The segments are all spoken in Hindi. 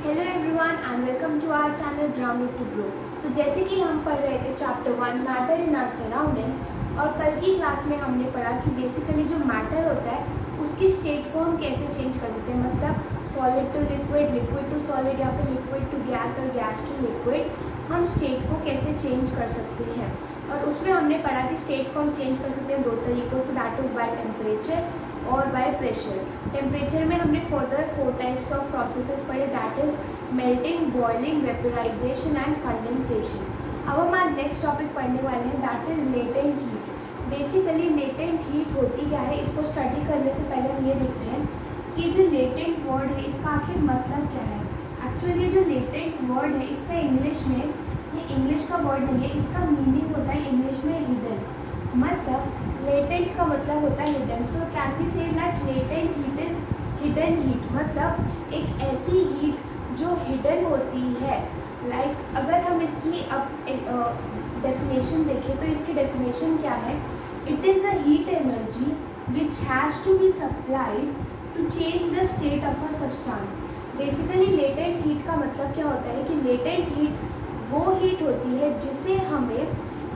Hello everyone and welcome to our channel ground to grow. तो जैसे कि हम पढ़ रहे थे chapter 1 matter in our surroundings, और कल की क्लास में हमने पढ़ा कि बेसिकली जो मैटर होता है उसकी स्टेट को हम कैसे चेंज कर सकते हैं, मतलब solid to liquid, liquid to solid या फिर लिक्विड टू गैस और गैस टू लिक्विड हम स्टेट को कैसे चेंज कर सकते हैं। और उसमें हमने पढ़ा कि स्टेट को हम चेंज कर सकते हैं दो तरीक़ों से, दैट इज़ बाय टेम्परेचर और बाय प्रेशर। टेम्परेचर में हमने फर्दर 4 टाइप्स ऑफ प्रोसेसेस पढ़े, that is melting, boiling, vaporisation and condensation. अब हम आज नेक्स्ट टॉपिक पढ़ने वाले हैं, that is latent heat. Basically latent heat होती क्या है, इसको स्टडी करने से पहले हम ये देखते हैं कि जो लेटेंट वर्ड है इसका आखिर मतलब क्या है। एक्चुअली जो लेटेंट वर्ड है इसका इंग्लिश में, ये इंग्लिश का वर्ड नहीं है, इसका मीनिंग होता है इंग्लिश में हिडन। मतलब लेटेंट का मतलब होता है hidden. So can we say that latent heat is hidden heat, मतलब एक ऐसी हीट जो हिडन होती है। लाइक अगर हम इसकी अब डेफिनेशन देखें तो इसकी डेफिनेशन क्या है, it is the heat energy which has to be supplied to change the state of a substance. Basically latent heat का मतलब क्या होता है कि लेटेंट हीट वो हीट होती है जिसे हमें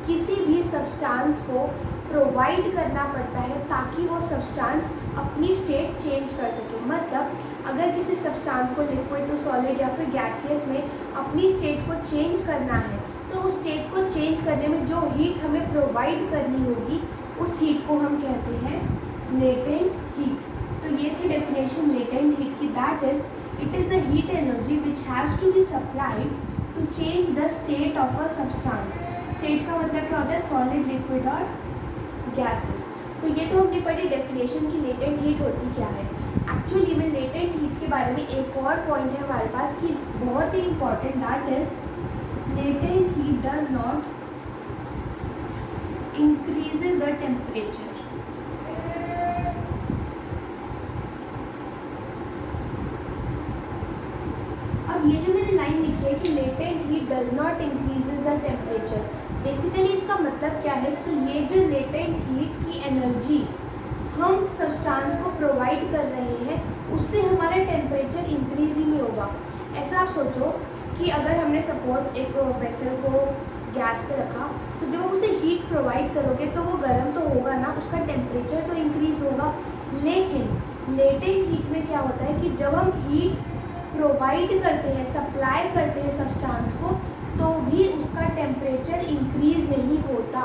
किसी भी सब्सटेंस को प्रोवाइड करना पड़ता है ताकि वो सब्सटेंस अपनी स्टेट चेंज कर सके। मतलब अगर किसी सब्सटेंस को लिक्विड टू सॉलिड या फिर गैसियस में अपनी स्टेट को चेंज करना है तो उस स्टेट को चेंज करने में जो हीट हमें प्रोवाइड करनी होगी उस हीट को हम कहते हैं लेटेंट हीट। तो ये थी डेफिनेशन लेटेंट हीट की, that is it is the heat energy which has to be supplied to change the state of a substance. State का मतलब क्या होता है, सॉलिड, लिक्विड और गैसेस। तो ये तो हमने पढ़ी डेफिनेशन की लेटेंट हीट होती क्या है। एक्चुअली में लेटेंट हीट के बारे में एक और पॉइंट है हमारे पास कि बहुत ही important, that is latent heat does not increases the temperature. अब ये जो मैंने लाइन लिखी है कि latent heat does not increases the temperature, basically इसका मतलब क्या है कि ये जो लेटेंट हीट की एनर्जी हम सब्सटेंस को प्रोवाइड कर रहे हैं उससे हमारा टेम्परेचर इंक्रीज ही नहीं होगा। ऐसा आप सोचो कि अगर हमने सपोज एक वेसल को गैस पे रखा तो जब आप उसे हीट प्रोवाइड करोगे तो वो गर्म तो होगा ना, उसका टेम्परेचर तो इंक्रीज होगा। लेकिन लेटेंट हीट में क्या होता है कि जब हम हीट प्रोवाइड करते हैं, सप्लाई करते हैं सब्सटेंस को, तो भी उसका टेम्परेचर इंक्रीज नहीं होता।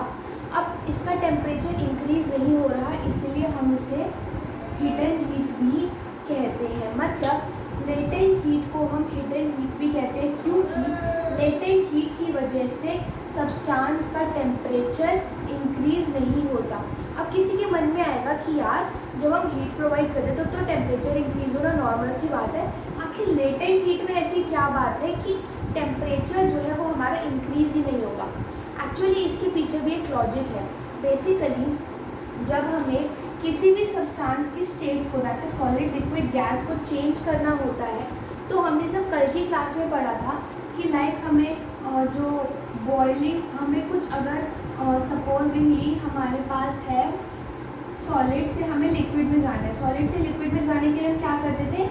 अब इसका टेम्परेचर इंक्रीज नहीं हो रहा, इसलिए हम इसे हिडन हीट भी कहते हैं। मतलब लेटेंट हीट को हम हिडन हीट भी कहते हैं क्योंकि लेटेंट हीट की वजह से सब्सटेंस का टेम्परेचर इंक्रीज नहीं होता। अब किसी के मन में आएगा कि यार जब हम हीट प्रोवाइड करते हैं तो टेम्परेचर इंक्रीज होना नॉर्मल सी बात है, आखिर लेटेंट हीट में ऐसी क्या बात है कि टेम्परेचर जो है वो हमारा इंक्रीज ही नहीं होगा। एक्चुअली इसके पीछे भी एक लॉजिक है। बेसिकली जब हमें किसी भी सब्सटेंस की स्टेट को, that is solid, liquid, gas को चेंज करना होता है तो हमने जब कल की क्लास में पढ़ा था कि लाइक हमें जो बॉइलिंग, हमें कुछ अगर सपोजिंगली हमारे पास है सॉलिड से हमें लिक्विड में जाना है, सॉलिड से लिक्विड में जाने के लिए हम क्या करते थे,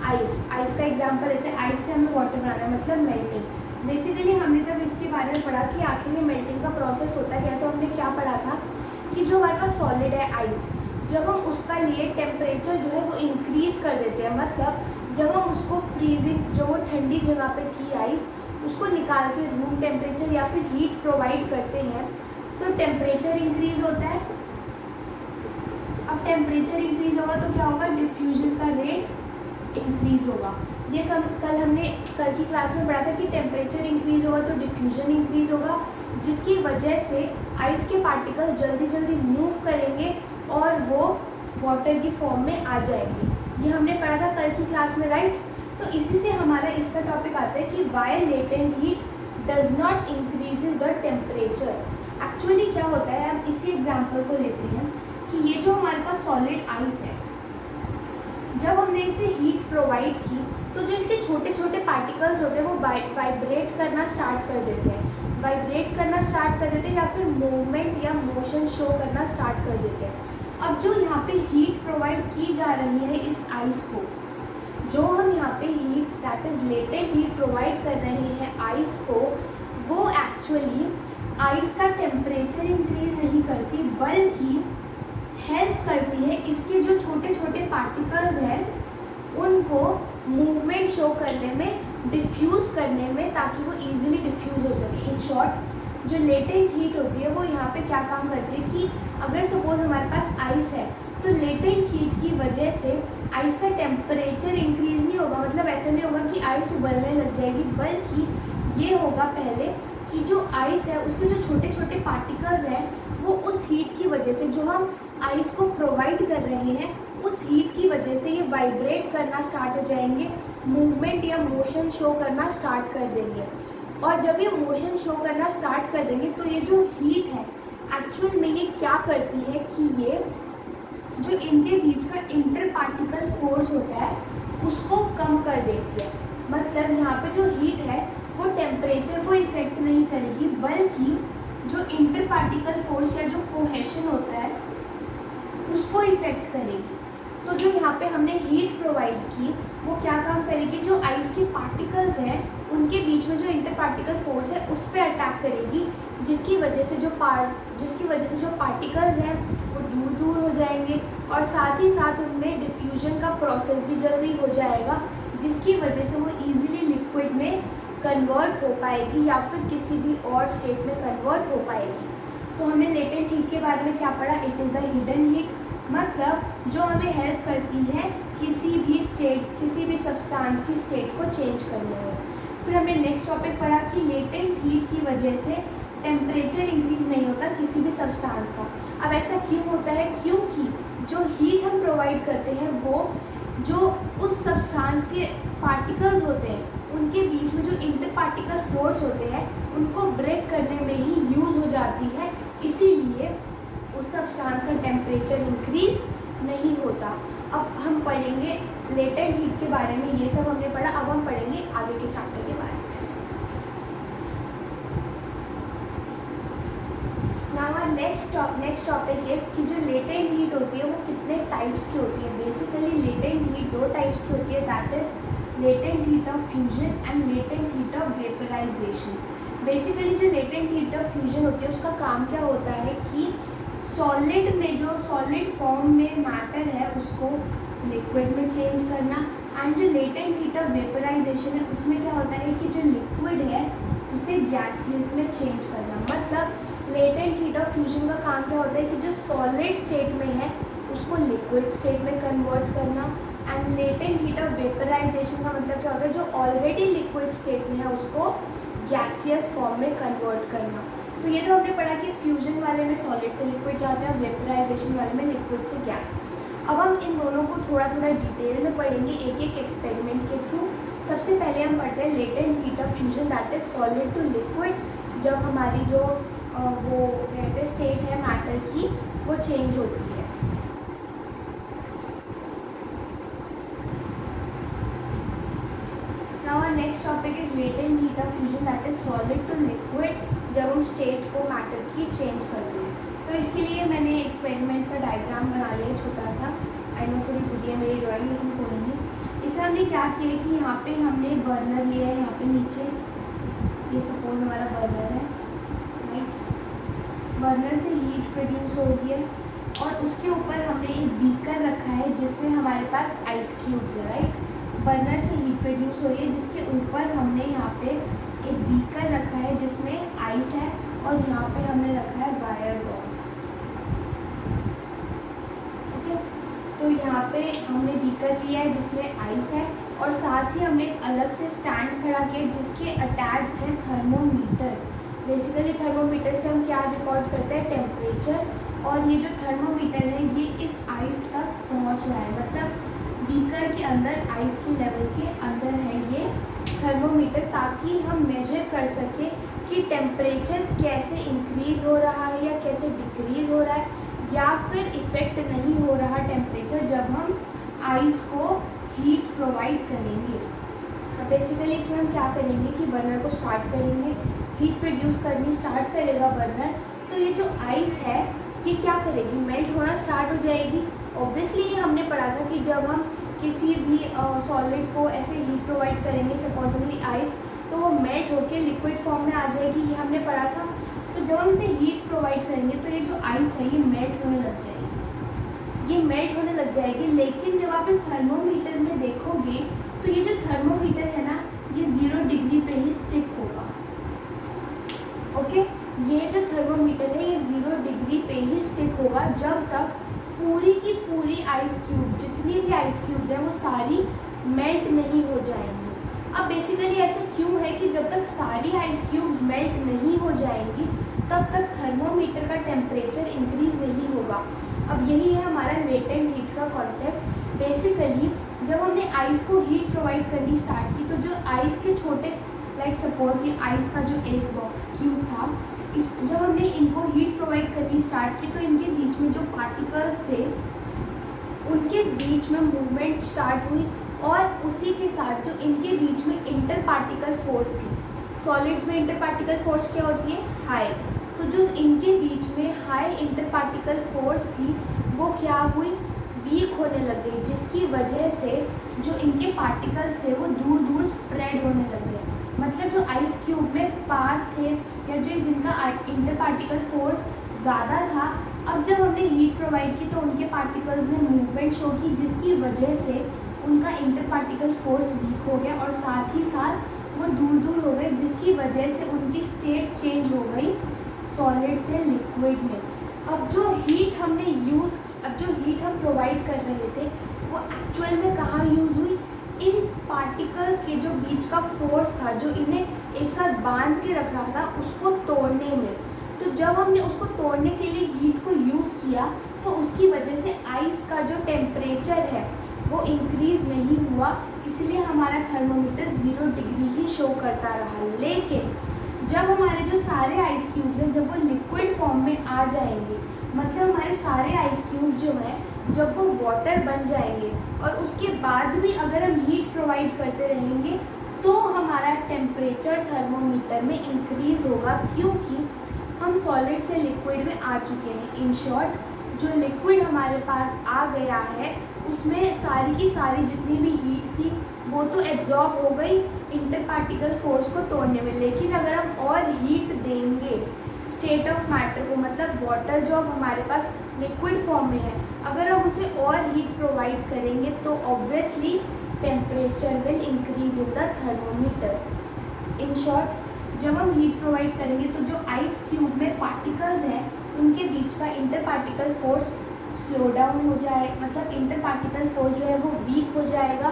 आइस का एग्जांपल लेते हैं। आइस से हमें वाटर बनाना है, मतलब मेल्टिंग। बेसिकली हमने जब इसके बारे में पढ़ा कि आखिर ये मेल्टिंग का प्रोसेस होता है क्या, तो हमने क्या पढ़ा था कि जो हमारे पास सॉलिड है आइस, जब हम उसका लिए टेम्परेचर जो है वो इंक्रीज़ कर देते हैं। मतलब जब हम उसको फ्रीजिंग, जो वो ठंडी जगह पे थी आइस, उसको निकाल के रूम टेम्परेचर या फिर हीट प्रोवाइड करते हैं तो टेम्परेचर इंक्रीज़ होता है। अब टेम्परेचर इंक्रीज़ होगा तो क्या होगा, डिफ्यूजन का रेट इंक्रीज़ होगा। ये कल हमने कल की क्लास में पढ़ा था कि टेम्परेचर इंक्रीज़ होगा तो डिफ्यूजन इंक्रीज़ होगा, जिसकी वजह से आइस के पार्टिकल जल्दी जल्दी मूव करेंगे और वो वाटर की फॉर्म में आ जाएंगे। ये हमने पढ़ा था कल की क्लास में, राइट। तो इसी से हमारा इसका टॉपिक आता है कि why latent heat does not increases the temperature. Actually क्या होता है, हम इसी एग्जाम्पल को लेते हैं कि ये जो हमारे पास सॉलिड आइस है, जब हमने इसे हीट प्रोवाइड की तो जो इसके छोटे छोटे पार्टिकल्स होते हैं वो वाइब्रेट करना स्टार्ट कर देते हैं, वाइब्रेट करना स्टार्ट कर देते हैं या फिर मूवमेंट या मोशन शो करना स्टार्ट कर देते हैं। अब जो यहाँ पे हीट प्रोवाइड की जा रही है इस आइस को, जो हम यहाँ पे heat that is latent heat provide कर रहे हैं आइस को, वो एक्चुअली आइस का टेम्परेचर इंक्रीज नहीं करती, बल्कि हेल्प करती है इसके जो छोटे छोटे पार्टिकल्स हैं उनको मूवमेंट शो करने में, डिफ्यूज़ करने में, ताकि वो इजीली डिफ्यूज़ हो सके। इन शॉर्ट जो लेटेंट हीट होती है वो यहाँ पे क्या काम करती है कि अगर सपोज हमारे पास आइस है तो लेटेंट हीट की वजह से आइस का टेम्परेचर इंक्रीज नहीं होगा, मतलब ऐसा नहीं होगा कि आइस उबलने लग जाएगी, बल्कि ये होगा पहले कि जो आइस है उसके जो छोटे छोटे पार्टिकल्स हैं वो उस हीट की वजह से, जो हम आइस को प्रोवाइड कर रहे हैं उस हीट की वजह से ये वाइब्रेट करना स्टार्ट हो जाएंगे, मूवमेंट या मोशन शो करना स्टार्ट कर देंगे। और जब ये मोशन शो करना स्टार्ट कर देंगे तो ये जो हीट है एक्चुअल में ये क्या करती है कि ये जो इनके बीच का इंटर पार्टिकल फोर्स होता है उसको कम कर देती है। मतलब यहाँ पे जो हीट है वो टेम्परेचर को इफेक्ट नहीं करेगी, बल्कि जो इंटर पार्टिकल फोर्स या जो कोहेशन होता है उसको इफेक्ट करेगी। तो जो यहाँ पे हमने हीट प्रोवाइड की वो क्या काम करेगी, जो आइस के पार्टिकल्स हैं उनके बीच में जो इंटर पार्टिकल फोर्स है उस पर अटैक करेगी, जिसकी वजह से जो पार्टिकल्स हैं वो दूर दूर हो जाएंगे और साथ ही साथ उनमें डिफ्यूजन का प्रोसेस भी जल्दी हो जाएगा, जिसकी वजह से वो इजीली लिक्विड में कन्वर्ट हो पाएगी या फिर किसी भी और स्टेट में कन्वर्ट हो पाएगी। तो हमने लेटेंट हीट के बारे में क्या पढ़ा, it is the hidden heat, मतलब जो हमें हेल्प करती है किसी भी स्टेट, किसी भी सब्सटेंस की स्टेट को चेंज करने में। फिर हमने नेक्स्ट टॉपिक पढ़ा कि लेटेंट हीट की वजह से टेम्परेचर इंक्रीज नहीं होता किसी भी सब्सटेंस का। अब ऐसा क्यों होता है, क्योंकि जो हीट हम प्रोवाइड करते हैं वो जो उस सब्सटेंस के पार्टिकल्स होते हैं उनके बीच में जो इंटर पार्टिकल फोर्स होते हैं उनको ब्रेक करने में ही यूज़ हो जाती है, इसीलिए उस सब्सटेंस का टेम्परेचर इंक्रीज नहीं होता। अब हम पढ़ेंगे लेटेंट हीट के बारे में, ये सब हमने पढ़ा, अब हम पढ़ेंगे आगे के चैप्टर के बारे में। नाउ नेक्स्ट टॉपिक इज कि जो लेटेंट हीट होती है वो कितने टाइप्स की होती है। बेसिकली लेटेंट हीट दो टाइप्स की होती है, that is latent heat of fusion and latent heat of vaporisation. Basically जो लेटेंट हीट ऑफ फ्यूजन होती है उसका काम क्या होता है कि सॉलिड में, जो सॉलिड फॉर्म में मैटर है उसको लिक्विड में चेंज करना, एंड जो लेटेंट हीट ऑफ वेपराइजेशन है उसमें क्या होता है कि जो लिक्विड है उसे गैसियस में चेंज करना। मतलब लेटेंट हीट ऑफ फ्यूजन का काम क्या होता है कि जो सॉलिड स्टेट में है उसको लिक्विड स्टेट में कन्वर्ट करना, and latent heat of vaporisation का मतलब क्या होता है जो ऑलरेडी लिक्विड स्टेट में है उसको गैसियस फॉर्म में कन्वर्ट करना। तो ये तो हमने पढ़ा कि फ्यूजन वाले में सॉलिड से लिक्विड जाता है और वेपराइजेशन वाले में लिक्विड से गैस। अब हम इन दोनों को थोड़ा थोड़ा डिटेल में पढ़ेंगे एक एक एक्सपेरिमेंट के थ्रू। सबसे पहले हम पढ़ते हैं latent heat of fusion, that is solid to liquid, जब हमारी जो वो कहते हैं स्टेट है मैटर की वो चेंज होती है। Now our next topic is latent heat of fusion, that is solid to liquid, जब हम स्टेट को मैटर की चेंज करते हैं। तो इसके लिए मैंने एक्सपेरिमेंट का डायग्राम बना लिया छोटा सा, आई नो थोड़ी बुरी है मेरी ड्राइंग लेकिन कोई नहीं। इसमें हमने क्या किया कि यहाँ पे हमने बर्नर लिया है, यहाँ पे नीचे ये सपोज हमारा बर्नर है, राइट। बर्नर से हीट प्रोड्यूस हो रही है और उसके ऊपर हमने एक बीकर रखा है जिसमें हमारे पास आइस क्यूब्स है, राइट। बर्नर से हीट प्रोड्यूस हो रही है जिसके ऊपर हमने यहाँ पे एक बीकर रखा है जिसमें आइस है और यहाँ पे हमने रखा है वायर डॉग्स। ओके, तो यहाँ पे हमने बीकर लिया है जिसमें आइस है और साथ ही हमने एक अलग से स्टैंड खड़ा किया जिसके अटैच्ड है थर्मोमीटर। बेसिकली थर्मोमीटर से हम क्या रिकॉर्ड करते हैं, टेम्परेचर, और ये जो थर्मोमीटर है ये इस आइस तक पहुँच रहा है, मतलब बीकर के अंदर आइस के लेवल के अंदर है ये थर्मोमीटर, ताकि हम मेजर कर सकें कि टेम्परेचर कैसे इंक्रीज़ हो रहा है या कैसे डिक्रीज़ हो रहा है, या फिर इफ़ेक्ट नहीं हो रहा टेम्परेचर जब हम आइस को हीट प्रोवाइड करेंगे। अब बेसिकली इसमें हम क्या करेंगे कि बर्नर को स्टार्ट करेंगे, हीट प्रोड्यूस करनी स्टार्ट करेगा बर्नर, तो ये जो आइस है ये क्या करेगी, मेल्ट होना स्टार्ट हो जाएगी। ऑब्वियसली ये हमने पढ़ा था कि जब हम किसी भी सॉलिड को ऐसे हीट प्रोवाइड करेंगे, सपोजली आइस, तो वो मेल्ट होके लिक्विड फॉर्म में आ जाएगी, ये हमने पढ़ा था। तो जब हम इसे हीट प्रोवाइड करेंगे तो ये जो आइस है ये मेल्ट होने लग जाएगी, ये मेल्ट होने लग जाएगी। लेकिन जब आप इस थर्मोमीटर में देखोगे तो ये जो थर्मोमीटर है ना, ये 0 डिग्री पे ही स्टिक होगा। ओके, ये जो थर्मोमीटर है ये 0 डिग्री पे ही स्टिक होगा जब तक पूरी की पूरी आइस क्यूब, जितनी भी आइस क्यूब्स हैं वो सारी मेल्ट नहीं हो जाएंगी। अब बेसिकली ऐसा क्यों है कि जब तक सारी आइस क्यूब मेल्ट नहीं हो जाएंगी तब तक थर्मोमीटर का टेम्परेचर इंक्रीज नहीं होगा। अब यही है हमारा लेटेंट हीट का कॉन्सेप्ट। बेसिकली जब हमने आइस को हीट प्रोवाइड करनी स्टार्ट की तो जो आइस के छोटे, लाइक सपोज ये आइस का जो एक बॉक्स क्यूब था, जब हमने इनको हीट प्रोवाइड करनी स्टार्ट की तो इनके बीच में जो पार्टिकल्स थे उनके बीच में मूवमेंट स्टार्ट हुई, और उसी के साथ जो इनके बीच में इंटर पार्टिकल फोर्स थी, सॉलिड्स में इंटर पार्टिकल फोर्स क्या होती है, हाई, तो जो इनके बीच में हाई इंटर पार्टिकल फोर्स थी वो क्या हुई, वीक होने लग गई, जिसकी वजह से जो इनके पार्टिकल्स थे वो दूर दूर स्प्रेड होने लग गए। मतलब जो आइस क्यूब में पास थे या जो जिनका इंटर पार्टिकल फोर्स ज़्यादा था, अब जब हमने हीट प्रोवाइड की तो उनके पार्टिकल्स ने मूवमेंट शो की, जिसकी वजह से उनका इंटर पार्टिकल फोर्स वीक हो गया और साथ ही साथ वो दूर दूर हो गए, जिसकी वजह से उनकी स्टेट चेंज हो गई सॉलिड से लिक्विड में। अब जो हीट हम प्रोवाइड कर रहे थे वो एक्चुअल में कहाँ यूज़ हुई, इन पार्टिकल्स के जो बीच का फोर्स था जो इन्हें एक साथ बांध के रख रहा था उसको तोड़ने में। तो जब हमने उसको तोड़ने के लिए हीट को यूज़ किया तो उसकी वजह से आइस का जो टेम्परेचर है वो इंक्रीज़ नहीं हुआ, इसलिए हमारा थर्मोमीटर 0 डिग्री ही शो करता रहा। लेकिन जब हमारे जो सारे आइस क्यूब्स हैं जब वो लिक्विड फॉर्म में आ जाएंगे, मतलब हमारे सारे आइस क्यूब जो हैं जब वो वाटर बन जाएंगे और उसके बाद भी अगर हम हीट प्रोवाइड करते रहेंगे तो हमारा टेम्परेचर थर्मोमीटर में इंक्रीज़ होगा, क्योंकि हम सॉलिड से लिक्विड में आ चुके हैं। इन शॉर्ट, जो लिक्विड हमारे पास आ गया है उसमें सारी की सारी जितनी भी हीट थी वो तो एब्जॉर्ब हो गई इंटर पार्टिकल फोर्स को तोड़ने में। लेकिन अगर हम और हीट देंगे स्टेट ऑफ मैटर को, मतलब वाटर जो अब हमारे पास लिक्विड फॉर्म में है, अगर हम उसे और हीट प्रोवाइड करेंगे तो obviously temperature will increase in the thermometer. In short, जब हम हीट प्रोवाइड करेंगे तो जो आइस क्यूब में पार्टिकल्स हैं उनके बीच का inter particle force slow down हो जाए, मतलब इंटर पार्टिकल फोर्स जो है वो वीक हो जाएगा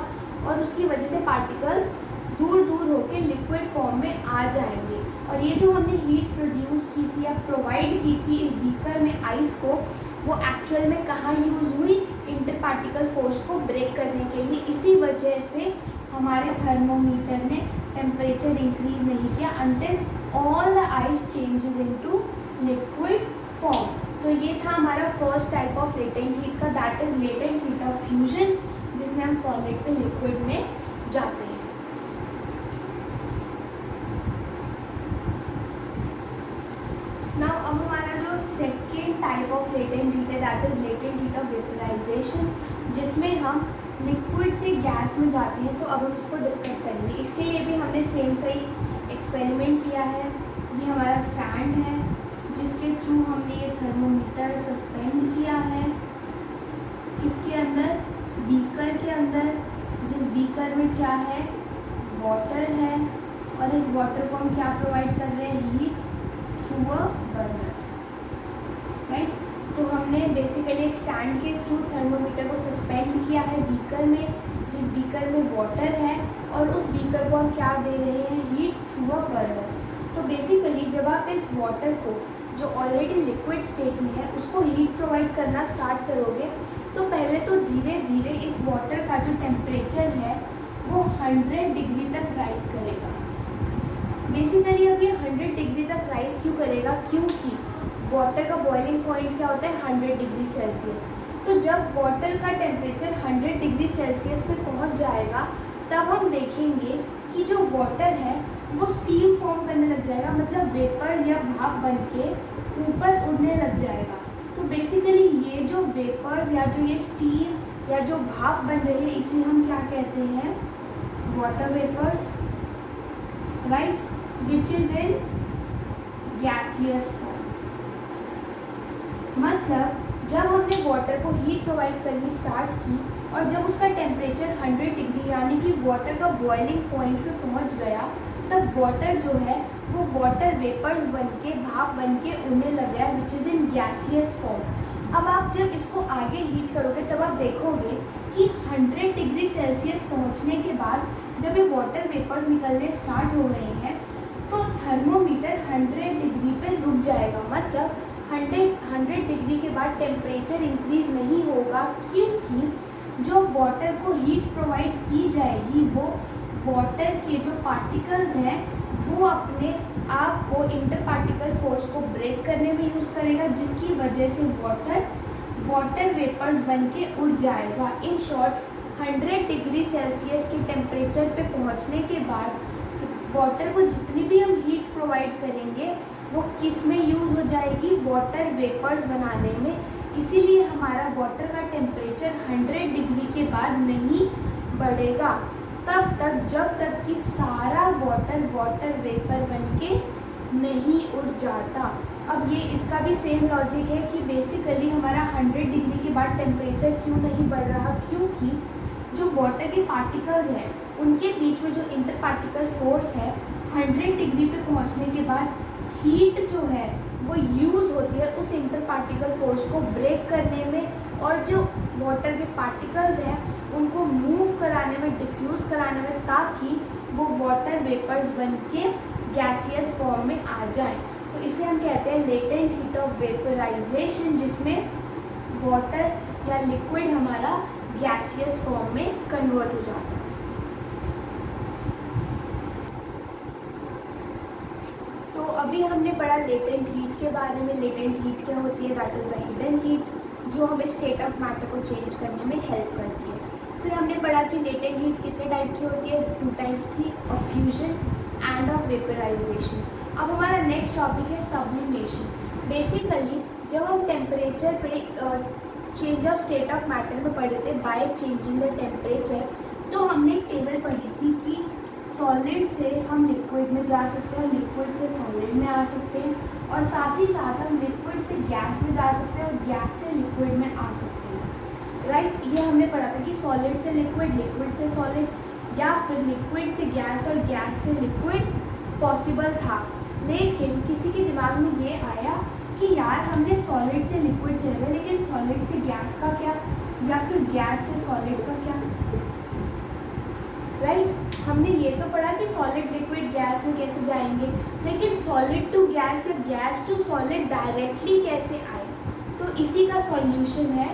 और उसकी वजह से पार्टिकल्स दूर दूर होकर लिक्विड फॉर्म में आ जाएंगे। और ये जो हमने हीट प्रोड्यूस की थी या प्रोवाइड की थी इस बीकर में आइस को, वो एक्चुअल में कहाँ यूज़ हुई, इंटर पार्टिकल फोर्स को ब्रेक करने के लिए। इसी वजह से हमारे थर्मोमीटर ने टेम्परेचर इंक्रीज नहीं किया until all the ice changes into liquid form. तो ये था हमारा first type of latent heat का, that is latent heat of fusion, जिसमें हम सॉलिड से लिक्विड में जाते हैं। नाउ अब हमारा जो second type of latent heat है that is latent heat of vaporisation, जिसमें हम लिक्विड से गैस में जाते हैं। तो अब हम इसको डिस्कस करेंगे। इसके लिए भी हमने सेम सही एक्सपेरिमेंट किया है। ये हमारा स्टैंड है जिसके थ्रू हमने ये थर्मोमीटर सस्पेंड किया है। इसके अंदर बीकर के अंदर, जिस बीकर में क्या है, वाटर है, और इस वाटर को हम क्या प्रोवाइड कर रहे हैं, heat through a burner, right. तो हमने बेसिकली एक स्टैंड के थ्रू थर्मोमीटर को सस्पेंड किया है बीकर में, जिस बीकर में वाटर है, और उस बीकर को हम क्या दे रहे हैं, हीट थ्रू अ बर्नर। तो बेसिकली जब आप इस वाटर को जो ऑलरेडी लिक्विड स्टेट में है उसको हीट प्रोवाइड करना स्टार्ट करोगे तो पहले तो धीरे धीरे इस वाटर का जो टेम्परेचर है वो 100 डिग्री तक राइज करेगा। बेसिकली अब ये 100 डिग्री तक राइज क्यों करेगा, क्योंकि वाटर का बॉइलिंग पॉइंट क्या होता है, 100 डिग्री सेल्सियस। तो जब वाटर का टेम्परेचर 100 डिग्री सेल्सियस पे पहुंच जाएगा तब हम देखेंगे कि जो वाटर है वो स्टीम फॉर्म करने लग जाएगा, मतलब वेपर्स या भाप बन के ऊपर उड़ने लग जाएगा। तो बेसिकली ये जो वेपर्स या जो ये स्टीम या जो भाप बन रही है इसे हम क्या कहते हैं, water vapours, right, which is in gaseous form. मतलब जब हमने वाटर को हीट प्रोवाइड करनी स्टार्ट की और जब उसका टेम्परेचर 100 डिग्री यानी कि वाटर का बॉइलिंग पॉइंट पे पहुंच गया, तब वाटर जो है वो वाटर वेपर्स बन के, भाप बन के उड़ने लग गया, which is in gaseous form. अब आप जब इसको आगे हीट करोगे तब आप देखोगे कि 100 डिग्री सेल्सियस पहुंचने के बाद जब ये वाटर वेपर्स निकलने स्टार्ट हो गए हैं तो थर्मोमीटर 100 डिग्री पे रुक जाएगा। मतलब 100 डिग्री के बाद टेम्परेचर इंक्रीज नहीं होगा, क्योंकि जो वाटर को हीट प्रोवाइड की जाएगी वो वाटर के जो पार्टिकल्स हैं वो अपने आप को इंटर पार्टिकल फोर्स को ब्रेक करने में यूज़ करेगा, जिसकी वजह से वाटर वेपर्स बन के उड़ जाएगा। इन शॉर्ट 100 डिग्री सेल्सियस के टेम्परेचर पे पहुंचने के बाद वाटर को जितनी भी हम हीट प्रोवाइड करेंगे वो किस में यूज़ हो जाएगी, वाटर वेपर्स बनाने में। इसीलिए हमारा वाटर का टेम्परेचर 100 डिग्री के बाद नहीं बढ़ेगा तब तक जब तक कि सारा वाटर वेपर बनके नहीं उड़ जाता। अब ये इसका भी सेम लॉजिक है कि बेसिकली हमारा 100 डिग्री के बाद टेम्परेचर क्यों नहीं बढ़ रहा, क्योंकि जो वाटर के पार्टिकल्स हैं उनके बीच में जो इंटर पार्टिकल फोर्स है 100 डिग्री पे पहुंचने के बाद हीट जो है वो यूज़ होती है उस इंटर पार्टिकल फोर्स को ब्रेक करने में और जो वाटर के पार्टिकल्स हैं उनको मूव कराने में, डिफ्यूज़ कराने में, ताकि वो वाटर वेपर्स बन के गैसियस फॉर्म में आ जाए। तो इसे हम कहते हैं लेटेंट हीट ऑफ वेपराइजेशन, जिसमें वाटर या लिक्विड हमारा गैसियस फॉर्म में कन्वर्ट हो जाता है। तो अभी हमने पढ़ा लेटेंट हीट के बारे में। लेटेंट हीट क्या होती है, that is the hidden heat जो हमें स्टेट ऑफ मैटर को चेंज करने में हेल्प करती है। फिर हमने पढ़ा कि लेटेंट हीट कितने टाइप की होती है, 2 टाइप्स की, of fusion and of vaporization. अब हमारा नेक्स्ट टॉपिक है सब्लिमेशन। बेसिकली जब हम टेम्परेचर पे change of state of matter में पढ़े थे बाय चेंजिंग द टेम्परेचर, तो हमने एक टेबल पढ़ी थी कि सॉलिड से हम लिक्विड में जा सकते हैं और लिक्विड से सॉलिड में आ सकते हैं, और साथ ही साथ हम लिक्विड से गैस में जा सकते हैं और गैस से लिक्विड में आ सकते हैं, राइट। ये हमने पढ़ा था कि सॉलिड से लिक्विड, लिक्विड से सॉलिड, या फिर लिक्विड से गैस और गैस से लिक्विड पॉसिबल था। लेकिन किसी के दिमाग में ये आया कि यार हमने सॉलिड से लिक्विड चलेगा, लेकिन सॉलिड से गैस का क्या, या फिर गैस से सॉलिड का क्या, राइट। हमने ये तो पढ़ा कि सॉलिड लिक्विड गैस में कैसे जाएंगे, लेकिन सॉलिड टू गैस या गैस टू सॉलिड डायरेक्टली कैसे आए। तो इसी का सॉल्यूशन है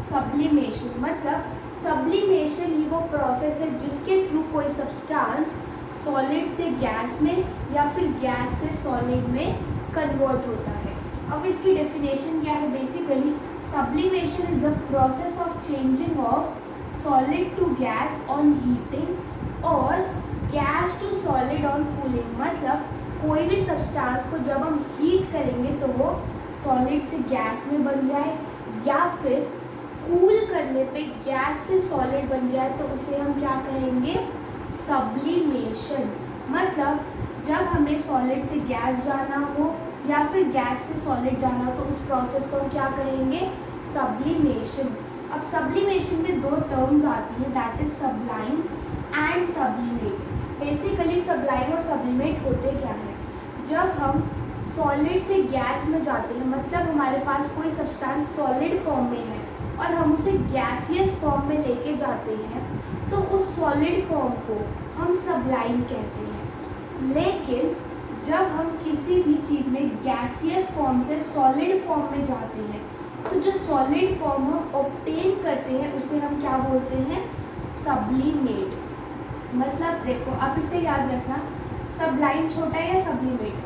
सब्लिमेशन। मतलब सब्लिमेशन ही वो प्रोसेस है जिसके थ्रू कोई सब्सटेंस सॉलिड से गैस में या फिर गैस से सॉलिड में कन्वर्ट होता है। अब इसकी डेफिनेशन क्या है, basically sublimation is the process of changing of solid to gas on heating और gas to solid on cooling. मतलब कोई भी सब्सटेंस को जब हम हीट करेंगे तो वो सॉलिड से गैस में बन जाए, या फिर कूल करने पे गैस से सॉलिड बन जाए, तो उसे हम क्या कहेंगे, सब्लिमेशन। मतलब जब हमें सॉलिड से गैस जाना हो या फिर गैस से सॉलिड जाना हो तो उस प्रोसेस को हम क्या कहेंगे, सब्लिमेशन। अब सब्लिमेशन में 2 टर्म्स आती हैं, that is sublime and sublimate. Basically sublime और सब्लिमेट होते क्या है, जब हम सॉलिड से गैस में जाते हैं, मतलब हमारे पास कोई सब्सटेंस सॉलिड फॉर्म में है और हम उसे गैसियस फॉर्म में लेके जाते हैं, तो उस सॉलिड फॉर्म को हम सब्लाइम कहते हैं। लेकिन जब हम किसी भी चीज़ में गैसियस फॉर्म से सॉलिड फॉर्म में जाते हैं, तो जो सॉलिड फॉर्म हम ऑब्टेन करते हैं उसे हम क्या बोलते हैं, सब्लिमेट। मतलब देखो आप इसे याद रखना, सब्लाइम छोटा है या सब्लिमेट,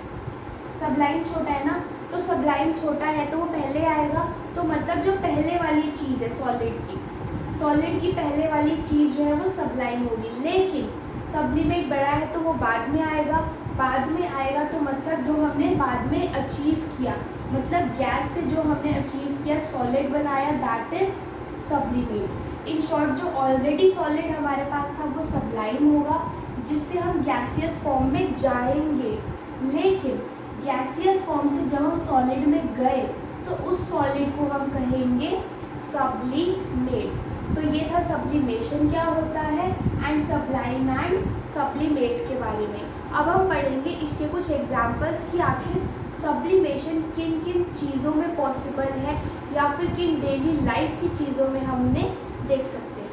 सब्लाइम छोटा है ना, तो सब्लाइम छोटा है तो वो पहले आएगा, तो मतलब जो पहले वाली चीज़ है सॉलिड की पहले वाली चीज़ जो है वो सब्लाइम होगी। लेकिन सब्लिमेट बड़ा है तो वो बाद में आएगा तो मतलब जो हमने बाद में अचीव किया, मतलब गैस से जो हमने अचीव किया, सॉलिड बनाया, that is sublimate. In short जो ऑलरेडी सॉलिड हमारे पास था वो सबलाइम होगा, जिससे हम गैसियस फॉर्म में जाएंगे। लेकिन गैसियस फॉर्म से जब हम सॉलिड में गए तो उस सॉलिड को हम कहेंगे सब्लिमेट। तो ये था सब्लिमेशन क्या होता है एंड सबलाइम एंड सब्लिमेट के बारे में। अब हम पढ़ेंगे इसके कुछ एग्जाम्पल्स कि आखिर सब्लिमेशन किन किन चीज़ों में पॉसिबल है या फिर किन डेली लाइफ की चीज़ों में हमने देख सकते हैं।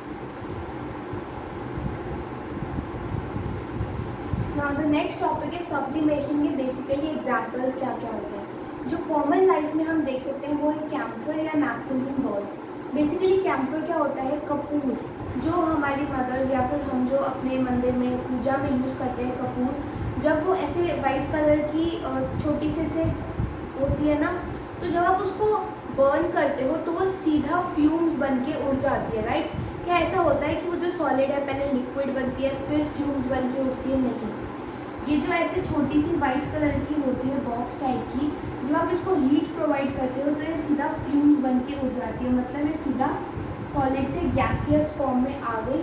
नाउ द नेक्स्ट टॉपिक है सब्लिमेशन के बेसिकली एग्जाम्पल्स क्या क्या होते हैं। जो कॉमन लाइफ में हम देख सकते हैं वो है कैम्फर या नैप्थलीन बॉल्स। बेसिकली कैम्फर क्या होता है, कपूर, जो हमारी मदर्स या फिर हम जो अपने मंदिर में पूजा में यूज़ करते हैं कपूर, जब वो ऐसे वाइट कलर की छोटी से होती है ना, तो जब आप उसको बर्न करते हो तो वो सीधा फ्यूम्स बन के उड़ जाती है, राइट। क्या ऐसा होता है कि वो जो सॉलिड है पहले लिक्विड बनती है फिर फ्यूम्स बन के उड़ती है? नहीं, ये जो ऐसे छोटी सी वाइट कलर की होती है बॉक्स टाइप की, जब आप इसको हीट प्रोवाइड करते हो तो ये सीधा फ्यूम्स बन के उड़ जाती है, मतलब ये सीधा सॉलिड से गैसियस फॉर्म में आ गई।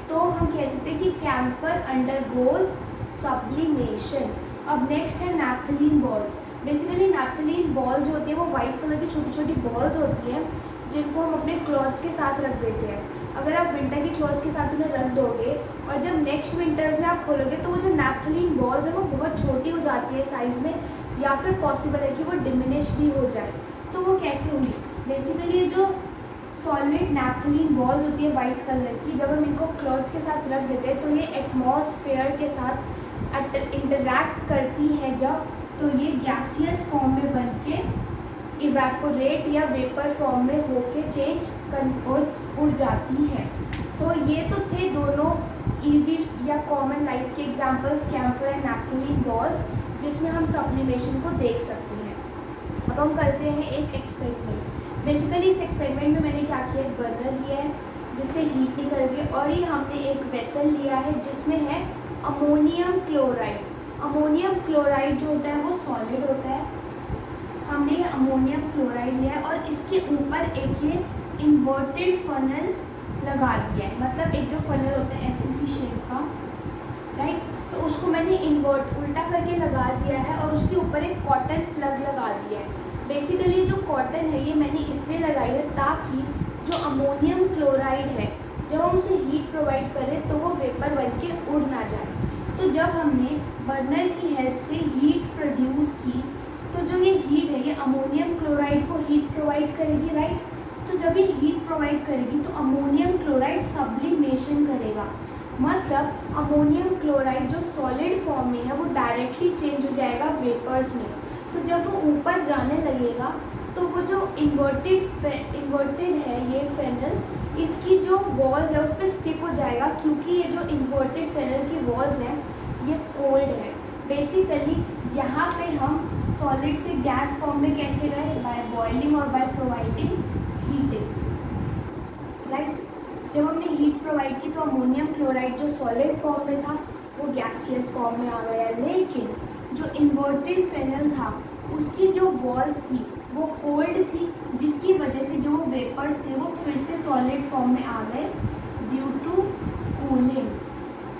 तो हम कह सकते हैं कि कैम्फर अंडरगोज सब्लिमेशन। अब नेक्स्ट है naphthalene balls. Basically naphthalene balls होती है वो वाइट कलर की छोटी छोटी बॉल्स होती हैं जिनको हम अपने क्लॉथ्स के साथ रख देते हैं। अगर आप विंटर की क्लॉथ के साथ उन्हें रख दोगे और जब नेक्स्ट विंटर्स में आप खोलोगे तो वो जो नैप्थलीन बॉल्स है वो बहुत छोटी हो जाती है साइज़ में, या फिर पॉसिबल है कि वो डिमिनिश भी हो जाए। तो वो कैसे हुई? बेसिकली ये जो सॉलिड नैप्थलीन बॉल्स होती है वाइट कलर की, जब हम इनको क्लॉथ्स के साथ रख देते हैं तो ये एटमॉस्फेयर के साथ इंटरैक्ट करती है जब, तो ये गैसियस फॉर्म में बन के इवेपोरेट या वेपर फॉर्म में होके उड़ जाती है। सो ये तो थे दोनों इजी या कॉमन लाइफ के examples, camphor and naphthalene balls, जिसमें हम सब्लिमेशन को देख सकते हैं। अब हम करते हैं एक एक्सपेरिमेंट। बेसिकली इस एक्सपेरिमेंट में मैंने क्या किया, एक बर्नर लिया है जिससे हीट निकल रही है और ये हमने एक वेसल लिया है जिसमें है अमोनियम क्लोराइड। अमोनियम क्लोराइड जो होता है वो सॉलिड होता है। हमने ये अमोनियम क्लोराइड लिया है और इसके ऊपर एक ये इन्वर्टेड फनल लगा दिया है, मतलब एक जो फनल होता है ऐसी शेप का, राइट। तो उसको मैंने उल्टा करके लगा दिया है और उसके ऊपर एक कॉटन प्लग लगा दिया है। बेसिकली जो कॉटन है ये मैंने इसलिए लगाई है ताकि जो अमोनियम क्लोराइड है जब हम उसे हीट प्रोवाइड करें तो वो वेपर बन के उड़ ना जाए। तो जब हमने बर्नर की हेल्प से हीट प्रोड्यूस की तो जो ये हीट है ये अमोनियम क्लोराइड को हीट प्रोवाइड करेगी, राइट। तो जब ये हीट प्रोवाइड करेगी तो अमोनियम क्लोराइड सब्लिमेशन करेगा, मतलब अमोनियम क्लोराइड जो सॉलिड फॉर्म में है वो डायरेक्टली चेंज हो जाएगा वेपर्स में। तो जब वो ऊपर जाने लगेगा तो वो जो इन्वर्टेड है ये फेनल, इसकी जो वॉल्स है उस पर स्टिक हो जाएगा, क्योंकि ये जो इन्वर्टेड फेनल की वॉल्स हैं ये कोल्ड है। बेसिकली यहाँ पे हम सॉलिड से गैस फॉर्म में कैसे गए, बाय बॉइलिंग और बाय प्रोवाइडिंग हीटिंग, राइट। जब हमने हीट प्रोवाइड की तो अमोनियम क्लोराइड जो सॉलिड फॉर्म में था वो गैसियस फॉर्म में आ गया, लेकिन जो इन्वर्टेड फेनल था उसकी जो वॉल्स थी वो कोल्ड थी, जिसकी वजह से जो वेपर्स थे वो फिर से सॉलिड फॉर्म में आ गए ड्यू टू कूलिंग।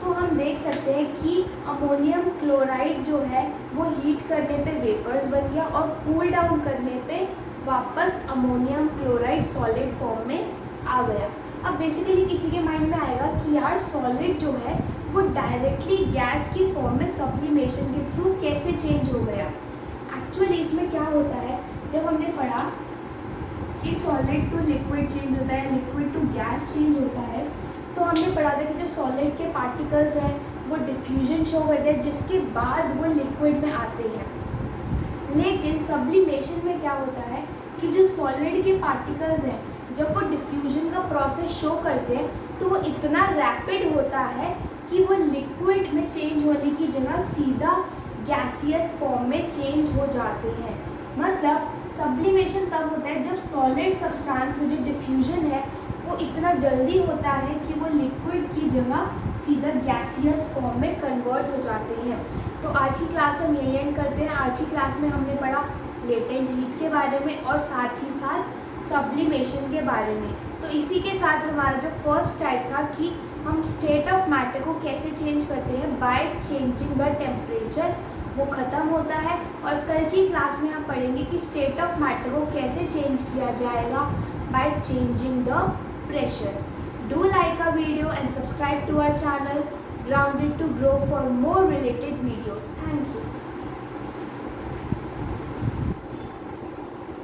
तो हम देख सकते हैं कि अमोनियम क्लोराइड जो है वो हीट करने पे वेपर्स बन गया और कूल डाउन करने पे वापस अमोनियम क्लोराइड सॉलिड फॉर्म में आ गया। अब बेसिकली किसी के माइंड में आएगा कि यार सॉलिड जो है वो डायरेक्टली गैस की फॉर्म में सब्लिमेशन के थ्रू कैसे चेंज हो गया। एक्चुअली इसमें क्या होता है, जब हमने पढ़ा कि सॉलिड टू लिक्विड चेंज होता है, लिक्विड टू गैस चेंज होता है, तो हमने पढ़ा था कि जो सॉलिड के पार्टिकल्स हैं वो डिफ्यूजन शो करते हैं जिसके बाद वो लिक्विड में आते हैं। लेकिन सब्लिमेशन में क्या होता है कि जो सॉलिड के पार्टिकल्स हैं जब वो डिफ्यूजन का प्रोसेस शो करते हैं तो वो इतना रैपिड होता है कि वो लिक्विड में चेंज होने की जगह सीधा गैसियस फॉर्म में चेंज हो जाते हैं। मतलब सब्लिमेशन तब होता है जब सॉलिड सब्सटेंस में जो डिफ्यूजन है वो इतना जल्दी होता है कि वो लिक्विड की जगह सीधा गैसियस फॉर्म में कन्वर्ट हो जाते हैं। तो आज की क्लास हम यही एंड करते हैं। आज की क्लास में हमने पढ़ा लेटेंट हीट के बारे में और साथ ही साथ सब्लिमेशन के बारे में। तो इसी के साथ हमारा जो फर्स्ट टाइप था कि हम स्टेट ऑफ मैटर को कैसे चेंज करते हैं बाय चेंजिंग द टेम्परेचर, वो ख़त्म होता है। और कल की क्लास में हम पढ़ेंगे कि स्टेट ऑफ मैटर को कैसे चेंज किया जाएगा by changing the pressure. Do like a video and subscribe to our channel grounded to grow for